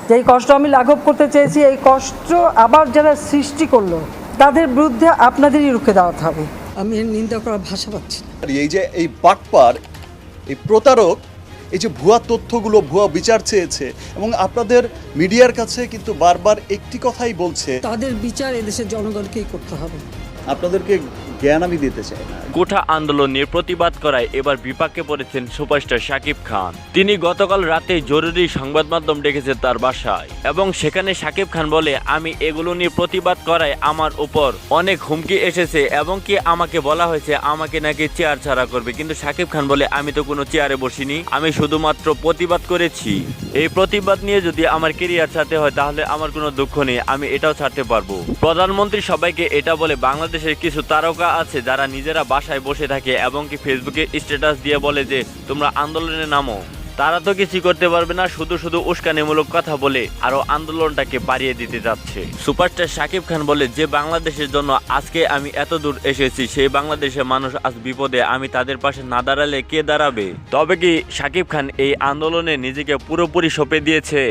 যেই কষ্ট আমি লাঘব করতে চেয়েছি, এই কষ্ট আবার যারা সৃষ্টি করলো তাদের বিরুদ্ধে আপনাদেরই রুখে দাঁড়াতে হবে। আমি এর নিন্দা করার ভাষা পাচ্ছি না। এই যে এই বাটপার, এই প্রতারক, এই যে ভুয়া তথ্যগুলো, ভুয়া বিচার চেয়েছে এবং আপনাদের মিডিয়ার কাছে কিন্তু বারবার একটি কথাই বলছে, তাদের বিচার এদেশের জনগণকেই করতে হবে। আপনাদেরকে জ্ঞান আমি দিতে চাই না। কোঠা আন্দোলন নিয়ে প্রতিবাদ করায় এবার বিপাকে পড়েছেন সুপারস্টার শাকিব খান। তিনি গতকাল রাতে জরুরি সংবাদ মাধ্যম ডেকেছে তার বাসায় এবং সেখানে শাকিব খান বলে, আমি এগুলো নিয়ে প্রতিবাদ করায় আমার উপর অনেক হুমকি এসেছে এবং কি আমাকে বলা হয়েছে আমাকে নাকি চেয়ার ছাড়া করবে। কিন্তু শাকিব খান বলে, আমি তো কোনো চেয়ারে বসিনি, আমি শুধুমাত্র প্রতিবাদ করেছি। এই প্রতিবাদ নিয়ে যদি আমার কেরিয়ার ছাড়তে হয় তাহলে আমার কোনো দুঃখ নেই, আমি এটাও ছাড়তে পারবো। প্রধানমন্ত্রী সবাইকে এটা বলে, বাংলাদেশের কিছু তারকা আছে যারা নিজেরা বাসায় বসে থাকে এবং কি ফেসবুকে স্ট্যাটাস দিয়ে বলে যে তোমরা আন্দোলনে নামো। তারা তো কিছু করতে পারবে না, শুধু শুধু উস্কানিমূলক কথা বলে আরো আন্দোলনটাকে বাড়িয়ে দিতে যাচ্ছে। সুপারস্টার শাকিব খান বলে, যে বাংলাদেশের জন্য আজকে আমি এত দূর এসেছি, সেই বাংলাদেশের মানুষ আজ বিপদে, আমি তাদের পাশে না দাঁড়ালে কে দাঁড়াবে? তবে কি শাকিব খান এই আন্দোলনে নিজেকে পুরোপুরি সঁপে দিয়েছে?